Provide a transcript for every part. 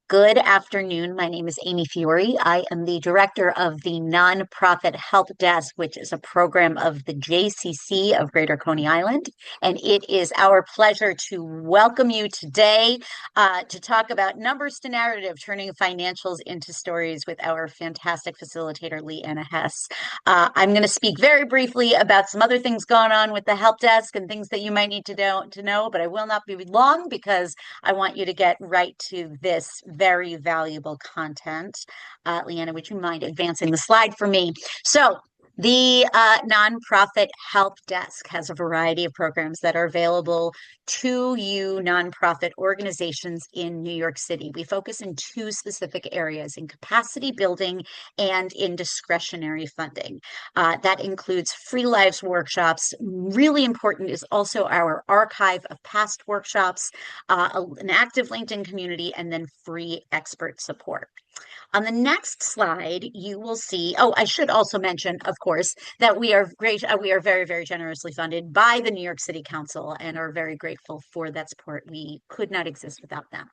Good afternoon. My name is Amy Fiore. I am the director of the Nonprofit Help Desk, which is a program of the JCC of Greater Coney Island. And it is our pleasure to welcome you today to talk about numbers to narrative, turning financials into stories with our fantastic facilitator, Leanna Hess. I'm going to speak very briefly about some other things going on with the Help Desk and things that you might need to know, but I will not be long because I want you to get right to this very valuable content. Leanna, would you mind advancing the slide for me? So the Nonprofit Help Desk has a variety of programs that are available to you nonprofit organizations in New York City. We focus in two specific areas, in capacity building and in discretionary funding. That includes free lives workshops. Really important is also our archive of past workshops, an active LinkedIn community, and then free expert support. On the next slide, you will see, oh, I should also mention, of course, that we are we are very, very generously funded by the New York City Council and are very grateful for that support. We could not exist without them.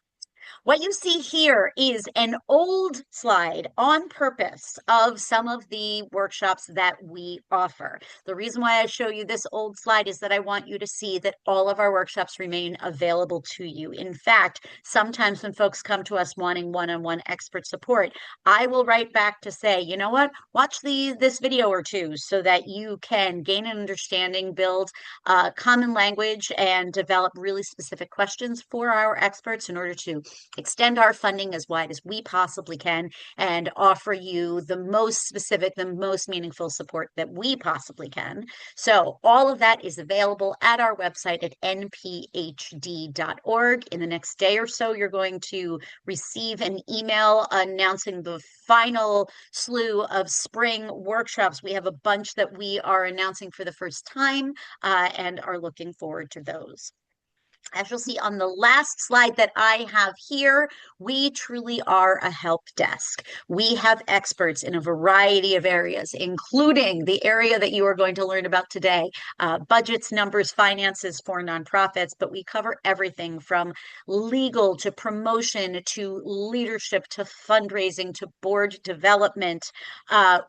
What you see here is an old slide on purpose of some of the workshops that we offer. The reason why I show you this old slide is that I want you to see that all of our workshops remain available to you. In fact, sometimes when folks come to us wanting one-on-one expert support, I will write back to say, you know what, watch this video or two so that you can gain an understanding, build common language, and develop really specific questions for our experts in order to extend our funding as wide as we possibly can and offer you the most specific, the most meaningful support that we possibly can. So all of that is available at our website at nphd.org. In the next day or so, you're going to receive an email announcing the final slew of spring workshops. We have a bunch that we are announcing for the first time and are looking forward to those. As you'll see on the last slide that I have here, we truly are a help desk. We have experts in a variety of areas, including the area that you are going to learn about today, budgets, numbers, finances for nonprofits, but we cover everything from legal to promotion to leadership to fundraising to board development.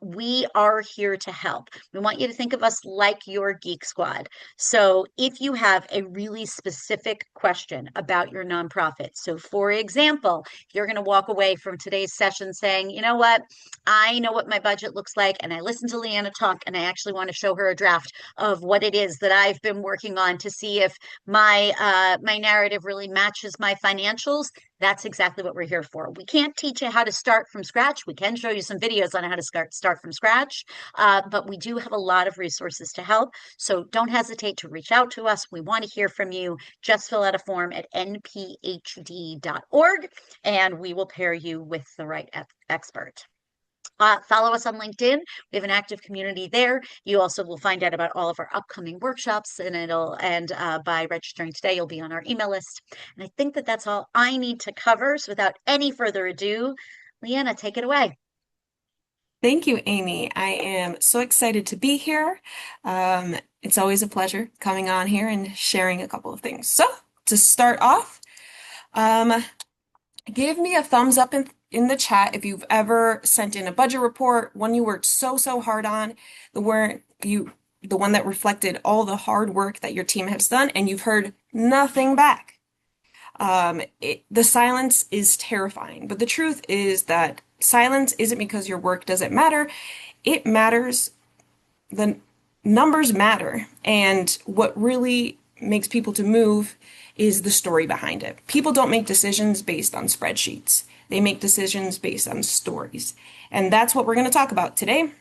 We are here to help. We want you to think of us like your Geek Squad. So if you have a really specific question about your nonprofit. So for example, you're going to walk away from today's session saying, you know what, I know what my budget looks like, and I listened to Leanna talk, and I actually want to show her a draft of what it is that I've been working on to see if my narrative really matches my financials. That's exactly what we're here for. We can't teach you how to start from scratch. We can show you some videos on how to start from scratch, but we do have a lot of resources to help. So don't hesitate to reach out to us. We want to hear from you. Just fill out a form at nphd.org, and we will pair you with the right expert. Follow us on LinkedIn. We have an active community there. You also will find out about all of our upcoming workshops, and by registering today, you'll be on our email list. And I think that that's all I need to cover. So without any further ado, Leanna, take it away. Thank you, Amy. I am so excited to be here. It's always a pleasure coming on here and sharing a couple of things. So, to start off, um, give me a thumbs up in the chat if you've ever sent in a budget report, one you worked so hard on, the one that reflected all the hard work that your team has done, and you've heard nothing back. The silence is terrifying, but the truth is that silence isn't because your work doesn't matter. It matters. The numbers matter. And what really makes people to move is the story behind it. People don't make decisions based on spreadsheets. They make decisions based on stories. And that's what we're going to talk about today.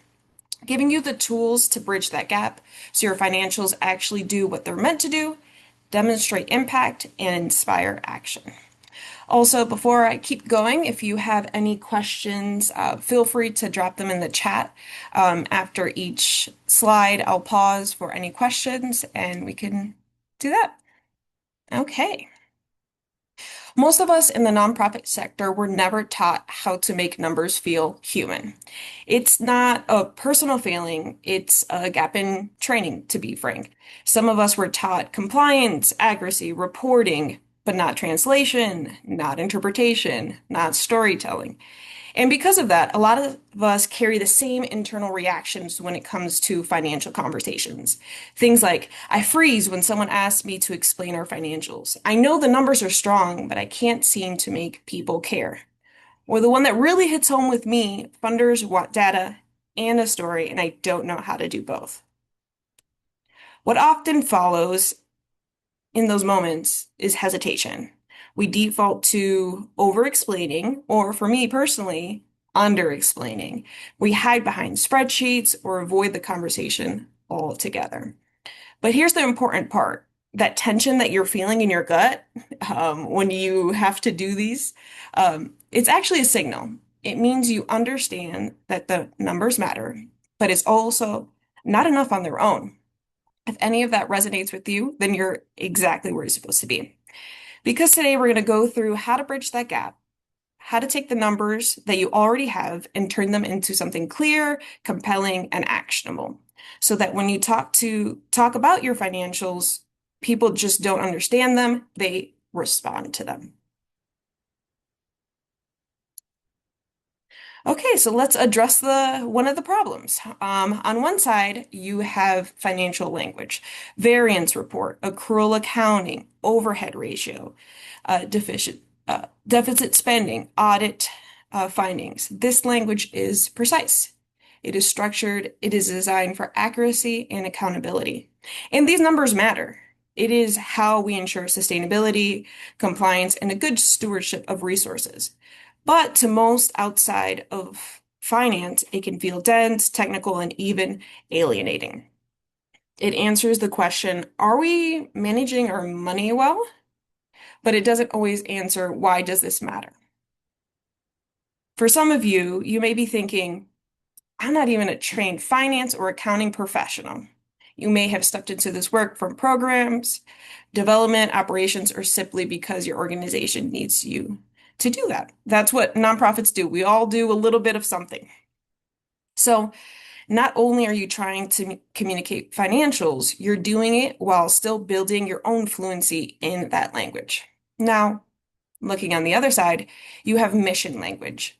Giving you the tools to bridge that gap so your financials actually do what they're meant to do, demonstrate impact, and inspire action. Also, before I keep going, if you have any questions, feel free to drop them in the chat. After each slide, I'll pause for any questions and we can do that. Okay. Most of us in the nonprofit sector were never taught how to make numbers feel human. It's not a personal failing, it's a gap in training, to be frank. Some of us were taught compliance, accuracy, reporting, but not translation, not interpretation, not storytelling. And because of that, a lot of us carry the same internal reactions when it comes to financial conversations. Things like, I freeze when someone asks me to explain our financials. I know the numbers are strong, but I can't seem to make people care. Or the one that really hits home with me, funders want data and a story, and I don't know how to do both. What often follows in those moments is hesitation. We default to over explaining, or for me personally, under explaining. We hide behind spreadsheets or avoid the conversation altogether. But here's the important part. That tension that you're feeling in your gut when you have to do these, it's actually a signal. It means you understand that the numbers matter, but it's also not enough on their own. If any of that resonates with you, then you're exactly where you're supposed to be. Because today we're going to go through how to bridge that gap, how to take the numbers that you already have and turn them into something clear, compelling, and actionable. So that when you talk about your financials, people just don't understand them, they respond to them. Okay, so let's address the one of the problems. On one side, you have financial language, variance report, accrual accounting, overhead ratio, deficit spending, audit findings. This language is precise. It is structured. It is designed for accuracy and accountability. And these numbers matter. It is how we ensure sustainability, compliance, and a good stewardship of resources. But to most outside of finance, it can feel dense, technical, and even alienating. It answers the question, are we managing our money well? But it doesn't always answer, why does this matter? For some of you, you may be thinking, I'm not even a trained finance or accounting professional. You may have stepped into this work from programs, development, operations, or simply because your organization needs you to do that. That's what nonprofits do. We all do a little bit of something. So not only are you trying to communicate financials, you're doing it while still building your own fluency in that language. Now, looking on the other side, you have mission language.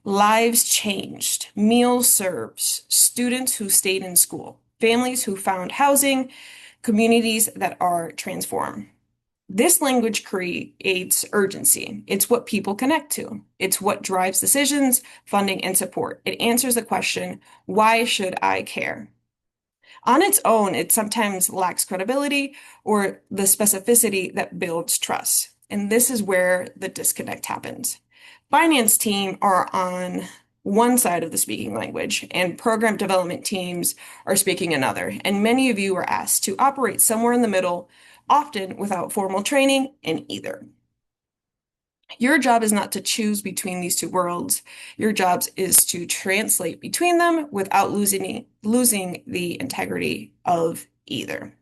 Lives changed, meals served, students who stayed in school, families who found housing, communities that are transformed. This language creates urgency. It's what people connect to. It's what drives decisions, funding, and support. It answers the question, why should I care? On its own, it sometimes lacks credibility or the specificity that builds trust. And this is where the disconnect happens. Finance team are on one side of the speaking language, and program development teams are speaking another. And many of you are asked to operate somewhere in the middle, often without formal training in either. Your job is not to choose between these two worlds. Your job is to translate between them without losing the integrity of either.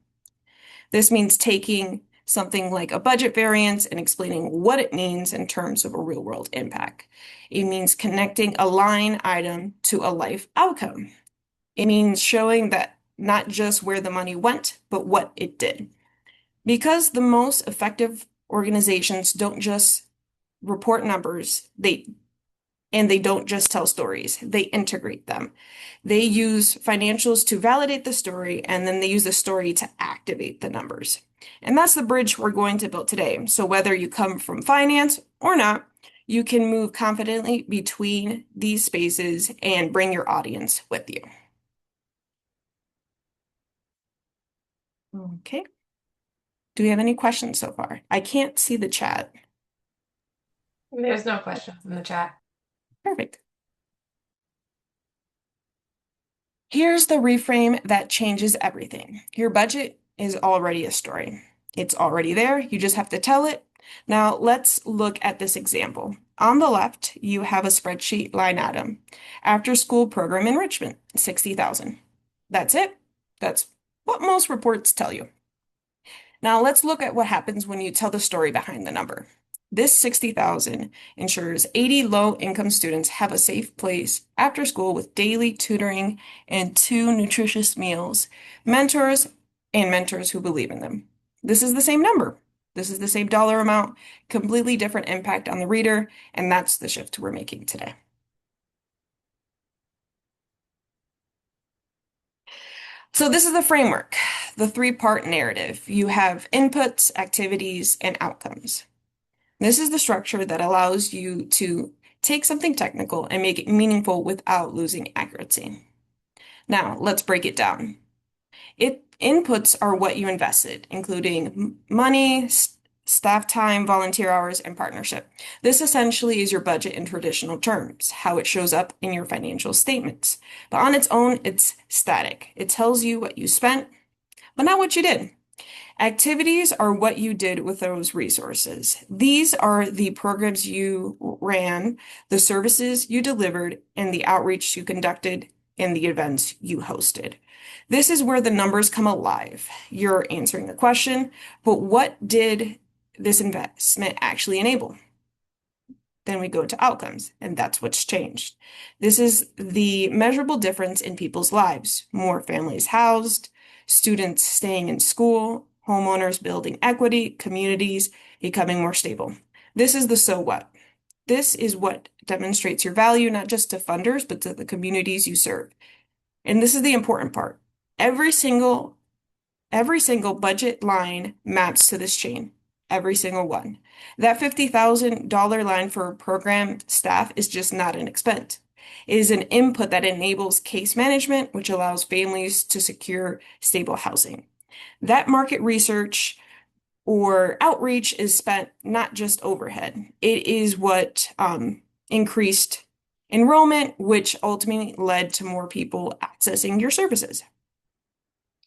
This means taking something like a budget variance and explaining what it means in terms of a real world impact. It means connecting a line item to a life outcome. It means showing that not just where the money went, but what it did. Because the most effective organizations don't just report numbers, they don't just tell stories, they integrate them. They use financials to validate the story, and then they use the story to activate the numbers. And that's the bridge we're going to build today. So whether you come from finance or not, you can move confidently between these spaces and bring your audience with you. Okay. Do we have any questions so far? I can't see the chat. There's no questions in the chat. Perfect. Here's the reframe that changes everything. Your budget is already a story. It's already there. You just have to tell it. Now let's look at this example. On the left, you have a spreadsheet line item. After school program enrichment, 60,000. That's it. That's what most reports tell you. Now let's look at what happens when you tell the story behind the number. This 60,000 ensures 80 low-income students have a safe place after school with daily tutoring and 2 nutritious meals, mentors who believe in them. This is the same number. This is the same dollar amount, completely different impact on the reader, and that's the shift we're making today. So this is the framework, the three-part narrative. You have inputs, activities, and outcomes. This is the structure that allows you to take something technical and make it meaningful without losing accuracy. Now, let's break it down. Inputs are what you invested, including money, staff time, volunteer hours, and partnership. This essentially is your budget in traditional terms, how it shows up in your financial statements. But on its own, it's static. It tells you what you spent, but not what you did. Activities are what you did with those resources. These are the programs you ran, the services you delivered, and the outreach you conducted, and the events you hosted. This is where the numbers come alive. You're answering the question, but what did this investment actually enable? Then we go to outcomes, and that's what's changed. This is the measurable difference in people's lives. More families housed, students staying in school, homeowners building equity, communities becoming more stable. This is the so what. This is what demonstrates your value, not just to funders, but to the communities you serve. And this is the important part. Every single budget line maps to this chain. Every single one. That $50,000 line for program staff is just not an expense. It is an input that enables case management, which allows families to secure stable housing. That market research or outreach is spent not just overhead. It is what increased enrollment, which ultimately led to more people accessing your services.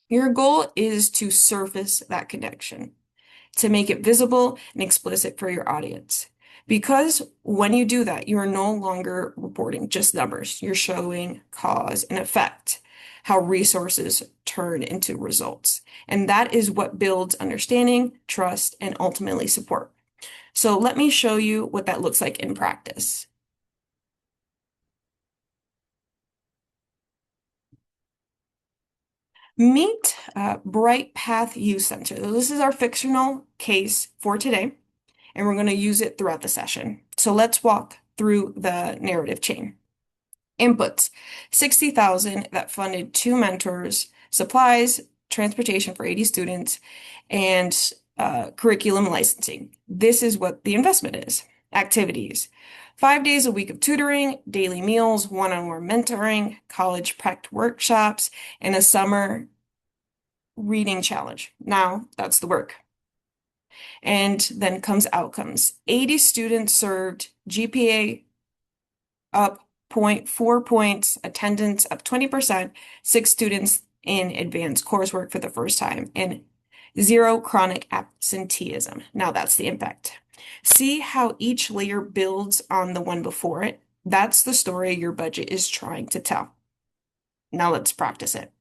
Your goal is to surface that connection, to make it visible and explicit for your audience. Because when you do that, you are no longer reporting just numbers. You're showing cause and effect, how resources turn into results. And that is what builds understanding, trust, and ultimately support. So let me show you what that looks like in practice. Meet Bright Path Youth Center. This is our fictional case for today, and we're going to use it throughout the session. So let's walk through the narrative chain. Inputs, 60,000 that funded 2 mentors, supplies, transportation for 80 students, and curriculum licensing. This is what the investment is. Activities, 5 days a week of tutoring, daily meals, one-on-one mentoring, college prep workshops, and a summer reading challenge. Now that's the work. And then comes outcomes. 80 students served, GPA up 0.4 points, attendance up 20%, 6 students in advanced coursework for the first time, and 0 chronic absenteeism. Now that's the impact. See how each layer builds on the one before it? That's the story your budget is trying to tell. Now let's practice it.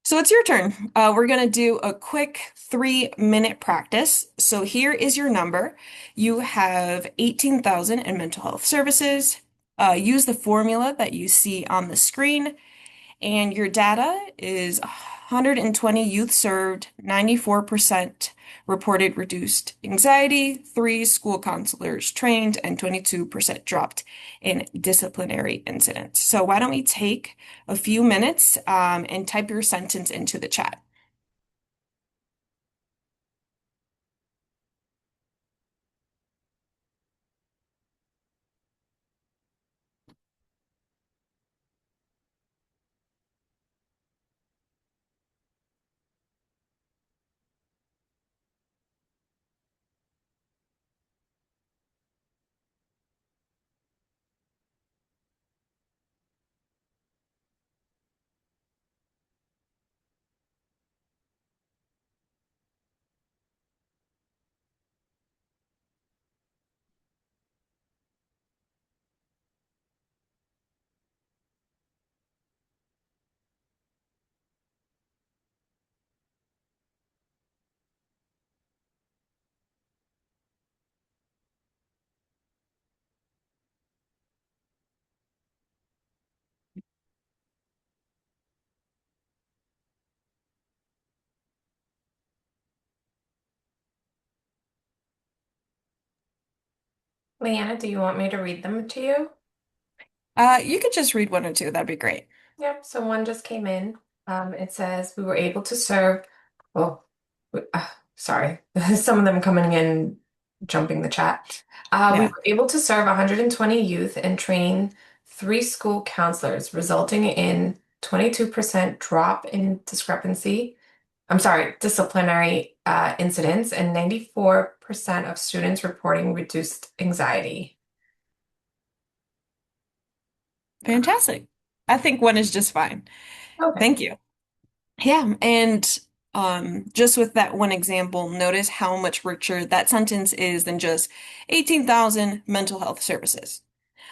So it's your turn. We're going to do a quick 3-minute practice. So here is your number. You have 18,000 in mental health services. Use the formula that you see on the screen. And your data is 120 youth served, 94% reported reduced anxiety, 3 school counselors trained, and 22% dropped in disciplinary incidents. So why don't we take a few minutes and type your sentence into the chat. Leanna, do you want me to read them to you? You could just read one or two. That'd be great. Yep, so one just came in. It says we were able to serve, oh, sorry, some of them coming in, jumping the chat. We Yeah, were able to serve 120 youth and train 3 school counselors, resulting in 22% drop in disciplinary incidents and 94% of students reporting reduced anxiety. fantastic. I think one is just fine. Okay. Thank you. Yeah, and just with that one example, notice how much richer that sentence is than just 18,000 mental health services.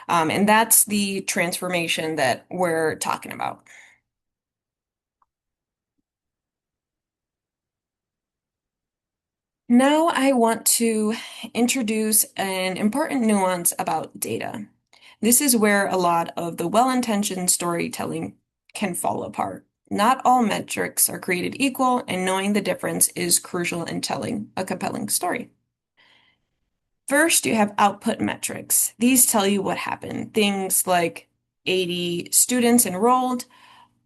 And that's the transformation that we're talking about. Now I want to introduce an important nuance about data. This is where a lot of the well-intentioned storytelling can fall apart. Not all metrics are created equal, and knowing the difference is crucial in telling a compelling story. First, you have output metrics. These tell you what happened. Things like 80 students enrolled,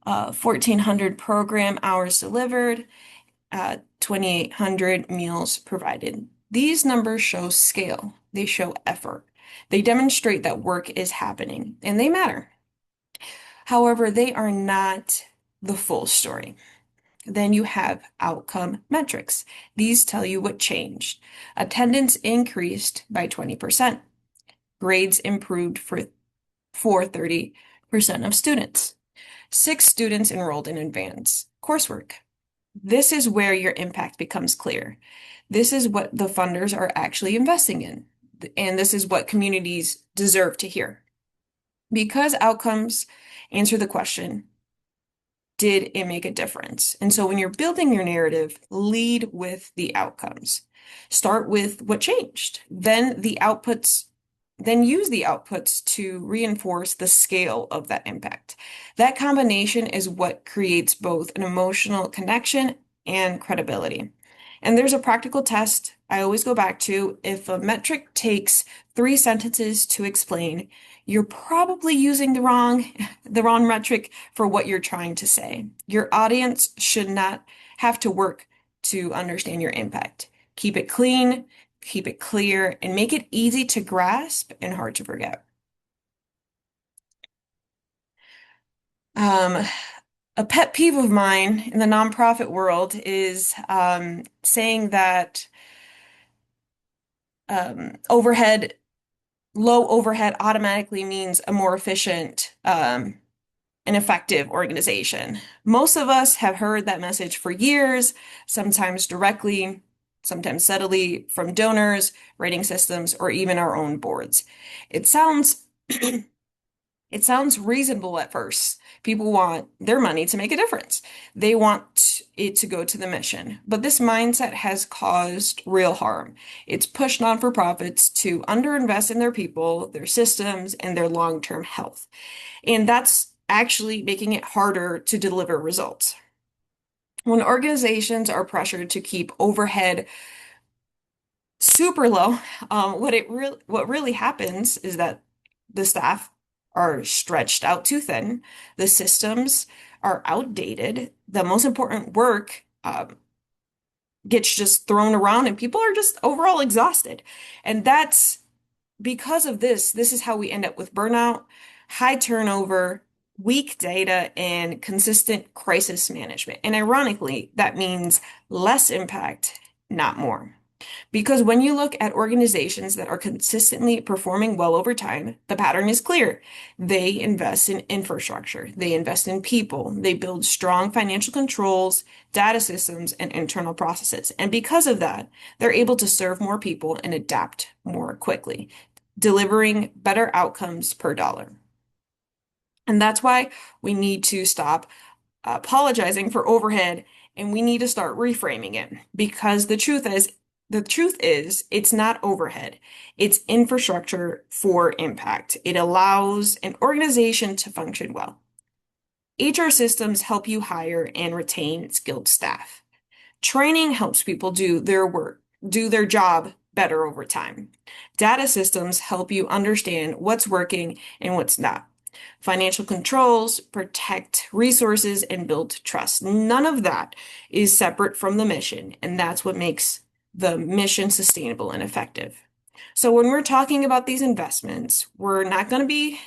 1,400 program hours delivered, 2,800 meals provided. These numbers show scale. They show effort. They demonstrate that work is happening and they matter. However, they are not the full story. Then you have outcome metrics. These tell you what changed. Attendance increased by 20%. Grades improved for 30% of students. 6 students enrolled in advanced coursework. This is where your impact becomes clear. This is what the funders are actually investing in, and this is what communities deserve to hear. Because outcomes answer the question, did it make a difference? And so when you're building your narrative, lead with the outcomes. Start with what changed, then use the outputs to reinforce the scale of that impact. That combination is what creates both an emotional connection and credibility. And there's a practical test I always go back to. If a metric takes 3 sentences to explain, you're probably using the wrong metric for what you're trying to say. Your audience should not have to work to understand your impact. Keep it clean, keep it clear, and make it easy to grasp and hard to forget. Um, a pet peeve of mine in the nonprofit world is saying that overhead, low overhead automatically means a more efficient an effective organization. Most of us have heard that message for years, sometimes directly, sometimes subtly from donors, rating systems, or even our own boards. It sounds it sounds reasonable at first. People want their money to make a difference. They want it to go to the mission. But this mindset has caused real harm. It's pushed non-for-profits to underinvest in their people, their systems, and their long-term health. And that's actually making it harder to deliver results. When organizations are pressured to keep overhead super low, what really happens is that the staff are stretched out too thin, the systems are outdated, the most important work gets just thrown around, and people are just overall exhausted. And that's because of this. This is how we end up with burnout, high turnover, weak data, and consistent crisis management. And ironically, that means less impact, not more. Because when you look at organizations that are consistently performing well over time, the pattern is clear. They invest in infrastructure, they invest in people, they build strong financial controls, data systems, and internal processes. And because of that, they're able to serve more people and adapt more quickly, delivering better outcomes per dollar. And that's why we need to stop apologizing for overhead and we need to start reframing it because the truth is it's not overhead. It's infrastructure for impact. It allows an organization to function well. HR systems help you hire and retain skilled staff. Training helps people do their work, do their job better over time. Data systems help you understand what's working and what's not. Financial controls protect resources and build trust. None of that is separate from the mission, and that's what makes the mission sustainable and effective. So when we're talking about these investments, we're not going to be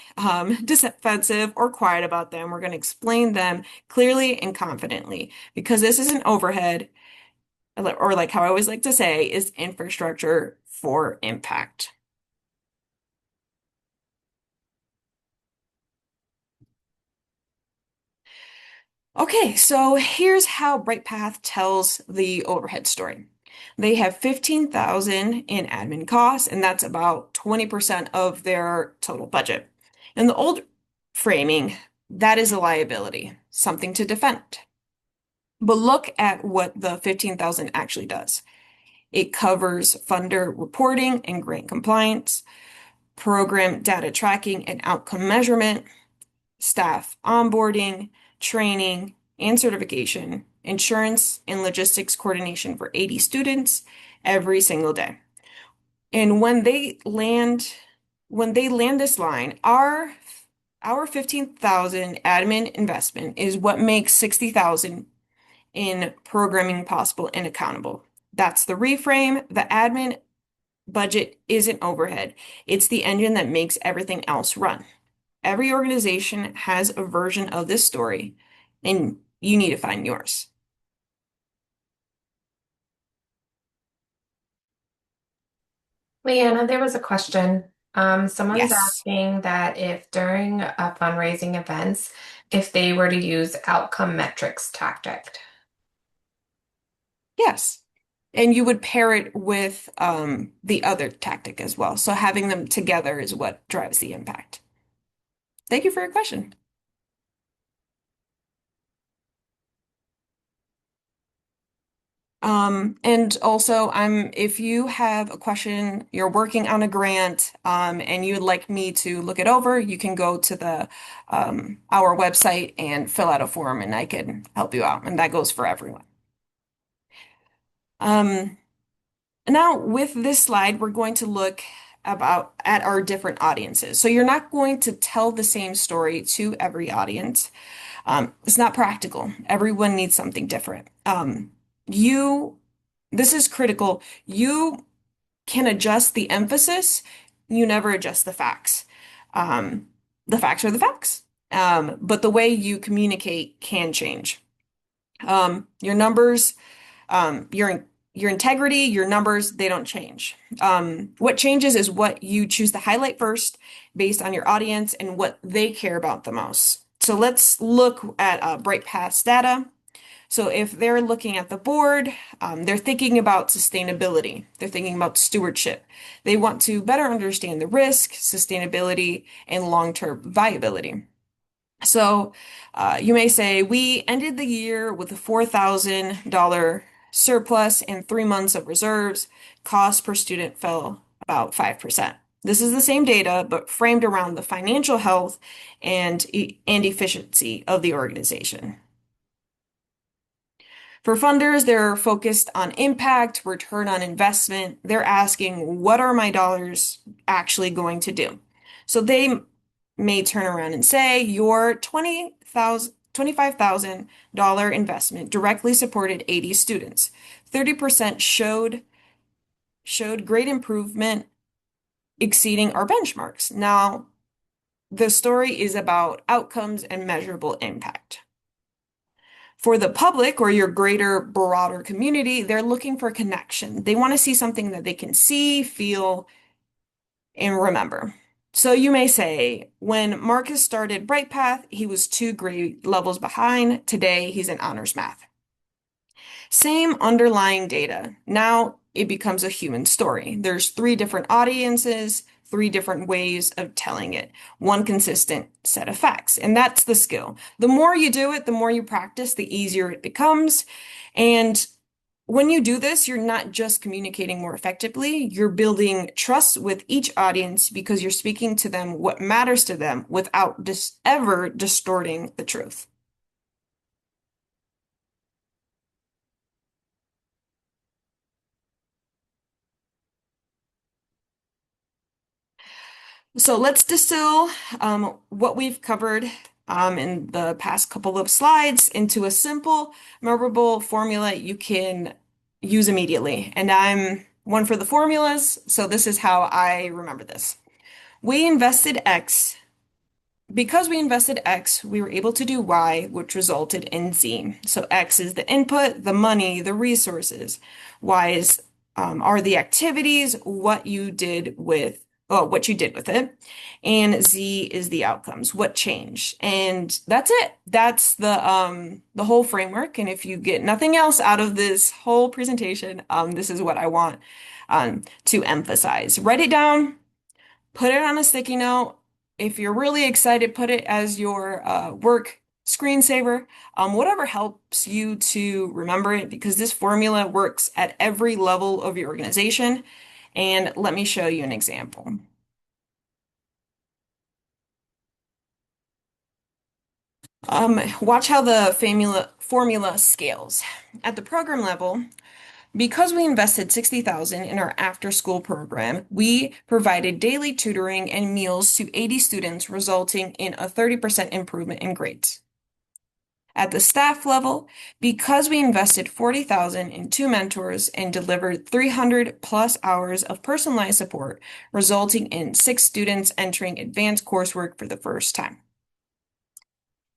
defensive or quiet about them. We're going to explain them clearly and confidently because this is an overhead, or like how I always like to say, is infrastructure for impact. Okay, so here's how BrightPath tells the overhead story. They have 15,000 in admin costs, and that's about 20% of their total budget. In the old framing, that is a liability, something to defend. But look at what the 15,000 actually does. It covers funder reporting and grant compliance, program data tracking and outcome measurement, staff onboarding, training, and certification, insurance and logistics coordination for 80 students every single day. And when they land this line, our 15,000 admin investment is what makes 60,000 in programming possible and accountable. That's the reframe. The admin budget isn't overhead. It's the engine that makes everything else run. Every organization has a version of this story, and you need to find yours. Leanna, there was a question. Someone's Yes. asking that if during fundraising events, if they were to use outcome metrics tactic. Yes. And you would pair it with the other tactic as well. So having them together is what drives the impact. Thank you for your question. And also, if you have a question, you're working on a grant, and you'd like me to look it over, you can go to our website and fill out a form, and I can help you out. And that goes for everyone. Um, Now, with this slide, we're going to look at our different audiences. So you're not going to tell the same story to every audience. It's not practical. Everyone needs something different. This is critical. You can adjust the emphasis. You never adjust the facts. Um, the facts are the facts. But the way you communicate can change. Your numbers, your integrity, your numbers, they don't change. What changes is what you choose to highlight first based on your audience and what they care about the most. So let's look at BrightPath's data. So if they're looking at the board, they're thinking about sustainability. They're thinking about stewardship. They want to better understand the risk, sustainability, and long-term viability. So you may say, we ended the year with a $4,000 surplus and 3 months of reserves. Cost per student fell about 5%. This is the same data, but framed around the financial health and efficiency of the organization. For funders, they're focused on impact, return on investment. They're asking, what are my dollars actually going to do? So they may turn around and say, your $25,000 investment directly supported 80 students. 30% showed great improvement exceeding our benchmarks. Now, the story is about outcomes and measurable impact. For the public or your greater, broader community, they're looking for connection. They want to see something that they can see, feel, and remember. So you may say, when Marcus started BrightPath, he was 2 grade levels behind. Today, he's in honors math. Same underlying data. Now it becomes a human story. There's 3 different audiences, 3 different ways of telling it, one consistent set of facts. And that's the skill. The more you do it, the more you practice, the easier it becomes. And when you do this, you're not just communicating more effectively, you're building trust with each audience because you're speaking to them what matters to them without ever distorting the truth. So let's distill what we've covered in the past couple of slides into a simple, memorable formula you can use immediately. And I'm one for the formulas, so this is how I remember this. We invested X. Because we invested X, we were able to do Y, which resulted in Z. So X is the input, the money, the resources. Y is are the activities, what you did with it, and Z is the outcomes, what changed. And that's it. That's the whole framework. And if you get nothing else out of this whole presentation, this is what I want to emphasize. Write it down. Put it on a sticky note. If you're really excited, put it as your work screensaver. Whatever helps you to remember it, because this formula works at every level of your organization. And let me show you an example. Watch how the formula scales. At the program level, because we invested 60,000 in our after-school program, we provided daily tutoring and meals to 80 students, resulting in a 30% improvement in grades. At the staff level, because we invested 40,000 in two mentors and delivered 300 plus hours of personalized support, resulting in 6 students entering advanced coursework for the first time.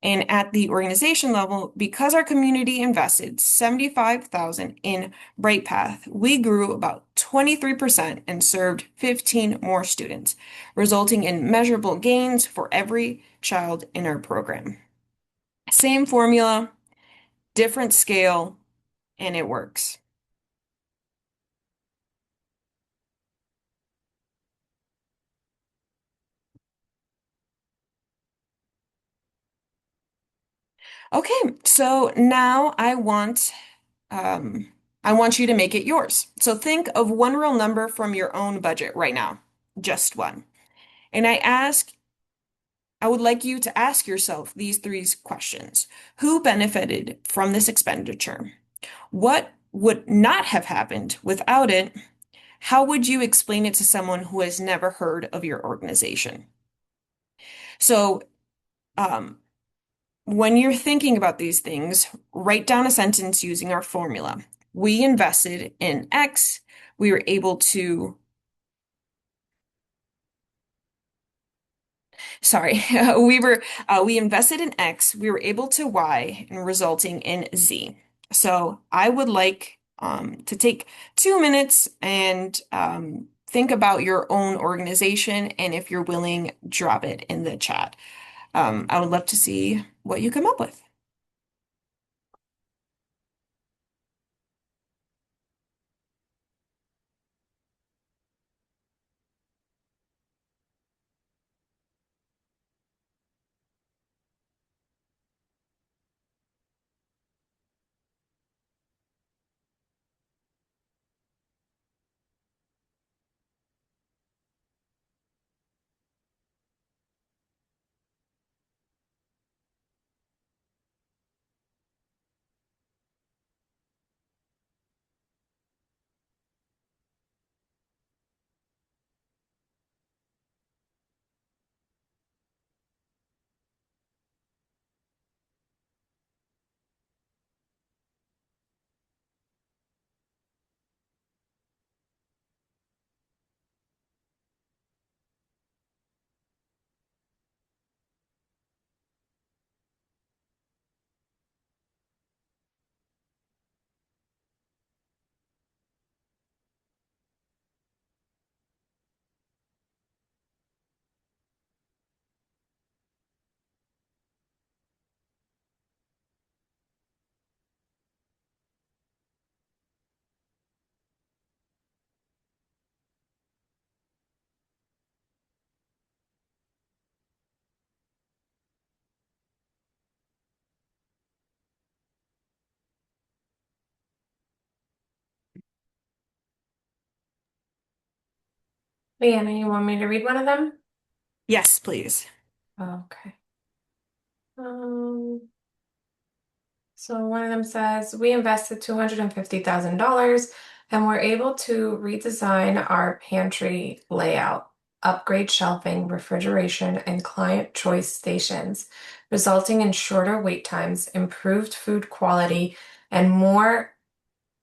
And at the organization level, because our community invested 75,000 in BrightPath, we grew about 23% and served 15 more students, resulting in measurable gains for every child in our program. Same formula, different scale, and it works. Okay, so now I want you to make it yours. So think of one real number from your own budget right now, just one. And I would like you to ask yourself these 3 questions. Who benefited from this expenditure? What would not have happened without it? How would you explain it to someone who has never heard of your organization? So, um, when you're thinking about these things, write down a sentence using our formula. We invested in X. We were able to Sorry, we invested in X, we were able to Y, and resulting in Z. So I would like to take 2 minutes and think about your own organization, and if you're willing, drop it in the chat. I would love to see what you come up with. Leanna, you want me to read one of them? Yes, please. Okay. Um, so one of them says, we invested $250,000 and we're able to redesign our pantry layout. upgrade shelving, refrigeration, and client choice stations, resulting in shorter wait times, improved food quality, and more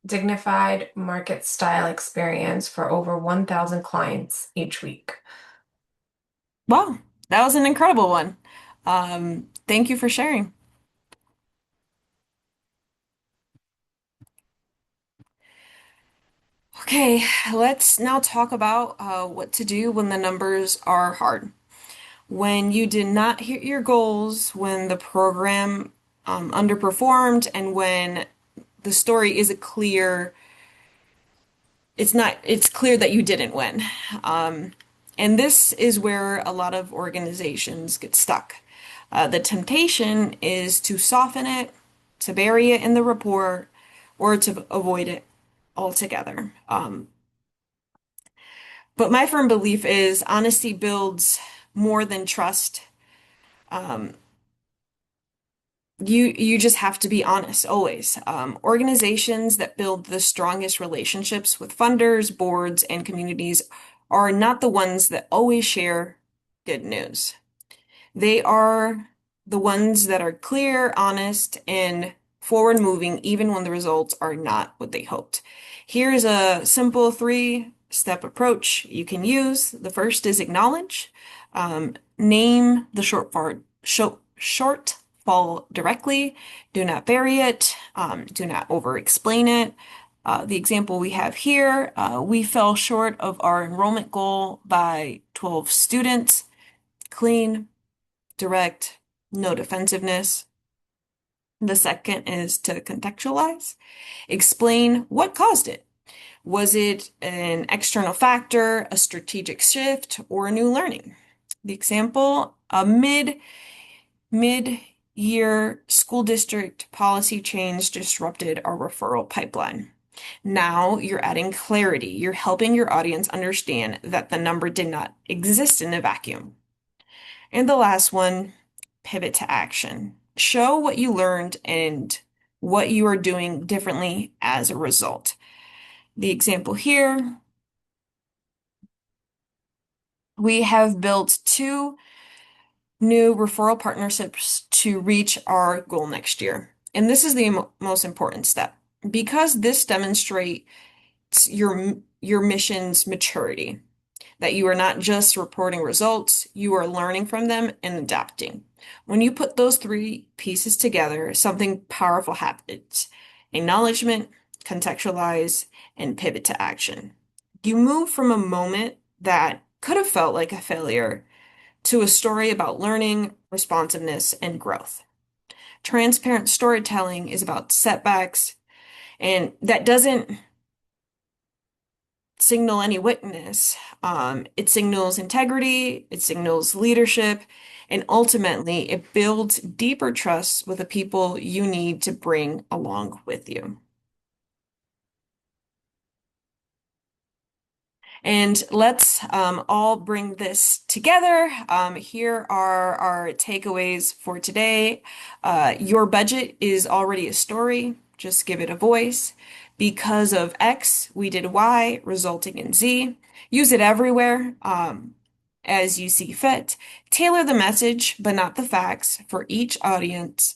dignified market style experience for over 1,000 clients each week. Wow, that was an incredible one. Thank you for sharing. Okay, let's now talk about what to do when the numbers are hard. When you did not hit your goals, when the program underperformed, and when the story is clear, it's clear that you didn't win. Um, and this is where a lot of organizations get stuck. The temptation is to soften it, to bury it in the report, or to avoid it altogether. But my firm belief is honesty builds more than trust. Um, you just have to be honest always. Organizations that build the strongest relationships with funders, boards, and communities are not the ones that always share good news. They are the ones that are clear, honest, and forward moving, even when the results are not what they hoped. Here's a simple three-step approach you can use. The first is acknowledge. Name the shortfall directly. Do not bury it. Do not over-explain it. The example we have here, we fell short of our enrollment goal by 12 students. Clean, direct, no defensiveness. The second is to contextualize. Explain what caused it. Was it an external factor, a strategic shift, or a new learning? The example, a mid-year school district policy change disrupted our referral pipeline. Now you're adding clarity. You're helping your audience understand that the number did not exist in a vacuum. And the last one, pivot to action. Show what you learned and what you are doing differently as a result. The example here, we have built 2 new referral partnerships to reach our goal next year. And this is the most important step because this demonstrates your mission's maturity, that you are not just reporting results, you are learning from them and adapting. When you put those 3 pieces together, something powerful happens. Acknowledgement, contextualize, and pivot to action. You move from a moment that could have felt like a failure to a story about learning, responsiveness, and growth. Transparent storytelling is about setbacks, and that doesn't signal any weakness. It signals integrity, it signals leadership, and ultimately it builds deeper trust with the people you need to bring along with you. And let's all bring this together. Here are our takeaways for today. Your budget is already a story. Just give it a voice. Because of X, we did Y, resulting in Z. Use it everywhere as you see fit. Tailor the message, but not the facts, for each audience.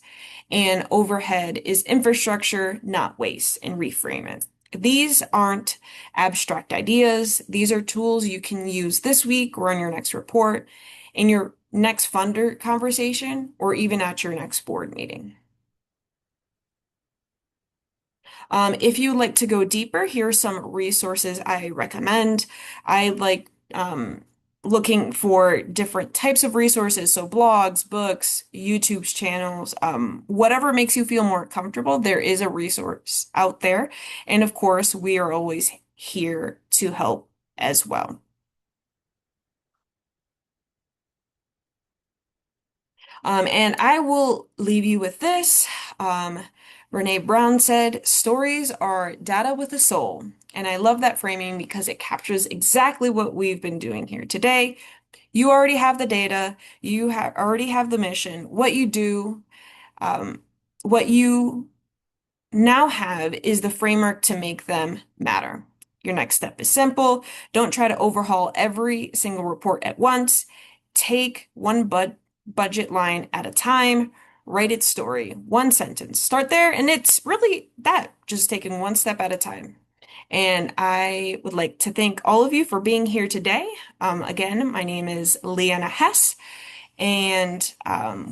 And overhead is infrastructure, not waste, and reframe it. These aren't abstract ideas. These are tools you can use this week or on your next report, in your next funder conversation, or even at your next board meeting. If you'd like to go deeper, here are some resources I recommend. I like looking for different types of resources, so blogs, books, YouTube channels, whatever makes you feel more comfortable, there is a resource out there. And of course, we are always here to help as well. And I will leave you with this. Brene Brown said, stories are data with a soul. And I love that framing because it captures exactly what we've been doing here today. You already have the data, you already have the mission. What you do, what you now have is the framework to make them matter. Your next step is simple. Don't try to overhaul every single report at once. Take one budget line at a time. Write its story, one sentence. Start there, and it's really that, just taking one step at a time. And I would like to thank all of you for being here today. Again, my name is Leanna Hess, and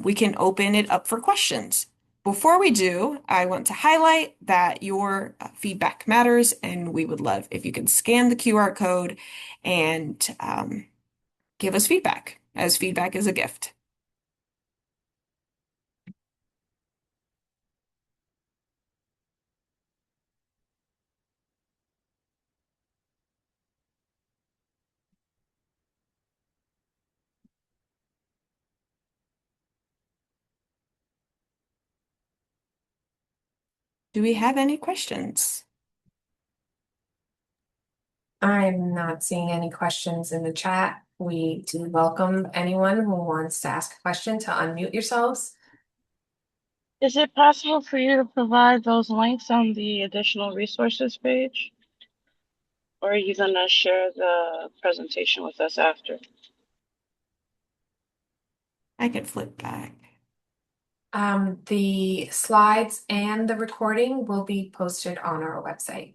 we can open it up for questions. Before we do, I want to highlight that your feedback matters, and we would love if you can scan the QR code and give us feedback, as feedback is a gift. Do we have any questions? I'm not seeing any questions in the chat. We do welcome anyone who wants to ask a question to unmute yourselves. Is it possible for you to provide those links on the additional resources page? Or are you gonna share the presentation with us after? I could flip back. The slides and the recording will be posted on our website.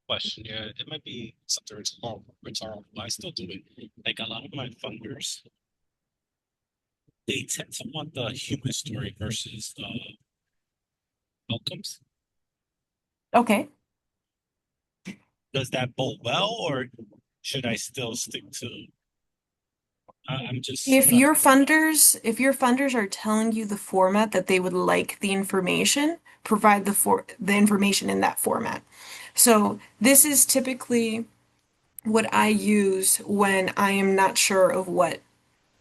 Question. Yeah, it might be something rhetorical, but I still do it. Like a lot of my funders, they tend to want the human story versus the outcomes. Okay. Does that bode well, or should I still stick to? I'm just If your funders are telling you the format that they would like the information, provide the information in that format. So this is typically what I use when I am not sure of what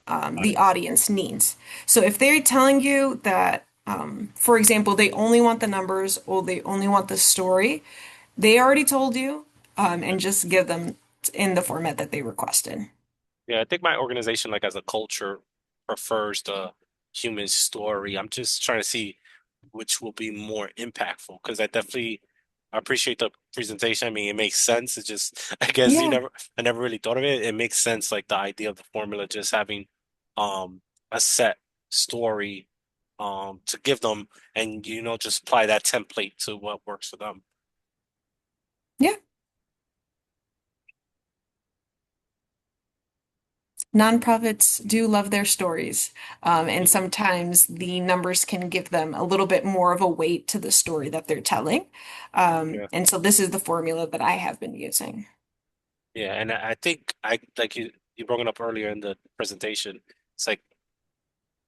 the audience needs. So if they're telling you that, for example, they only want the numbers or they only want the story, they already told you, and just give them in the format that they requested. Yeah, I think my organization, like as a culture, prefers the human story. I'm just trying to see which will be more impactful because I appreciate the presentation. I mean, it makes sense. It just I guess Yeah. I never really thought of it. It makes sense, like the idea of the formula, just having um a set story to give them and just apply that template to what works for them. Yeah. Nonprofits do love their stories, and Mhm. sometimes the numbers can give them a little bit more of a weight to the story that they're telling. Yeah. And so this is the formula that I have been using. Yeah, and I think I like you brought it up earlier in the presentation. It's like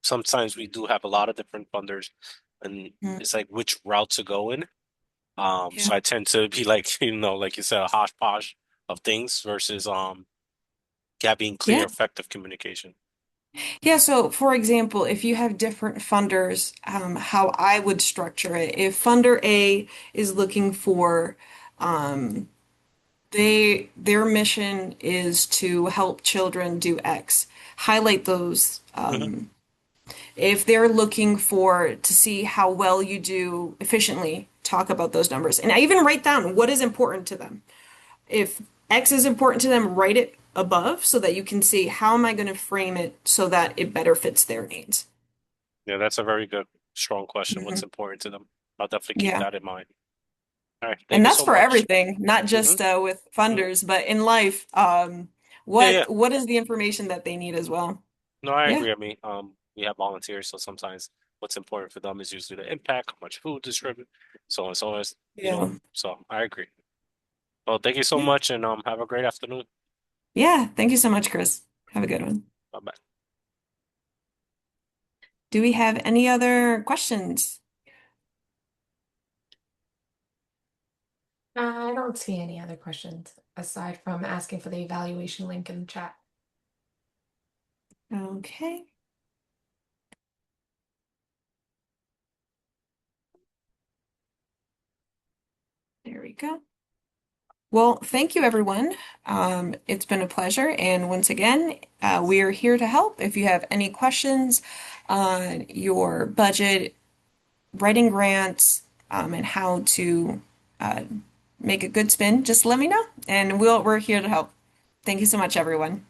sometimes we do have a lot of different funders and Mm, it's like which route to go in. yeah. So I tend to be like, like you said, a hodgepodge of things versus having clear, Yeah. effective communication. Yeah. So, for example, if you have different funders, how I would structure it, if funder A is looking for, um, their mission is to help children do X, highlight those. Hmm. If they're looking for to see how well you do efficiently, talk about those numbers. And I even write down what is important to them. If X is important to them, write it above so that you can see how am I going to frame it so that it better fits their needs. Yeah, that's a very good, strong question. What's Mhm. important to them? I'll definitely keep Yeah. that in mind. All right, thank And you that's so for much. everything, not Hmm. just with Hmm. funders, but in life. Yeah, yeah. What is the information that they need as well? No, I Yeah. agree. I mean, we have volunteers, so sometimes what's important for them is usually the impact, how much food distributed, so on, so as Yeah. So I agree. Well, thank you so Yeah. much, and have a great afternoon. Yeah. Thank you so much, Chris. Have a good one. Bye bye. Do we have any other questions? I don't see any other questions aside from asking for the evaluation link in the chat. Okay. There we go. Well, thank you, everyone. It's been a pleasure. And once again, we are here to help. If you have any questions on your budget, writing grants, and how to make a good spin, just let me know, and we're here to help. Thank you so much, everyone.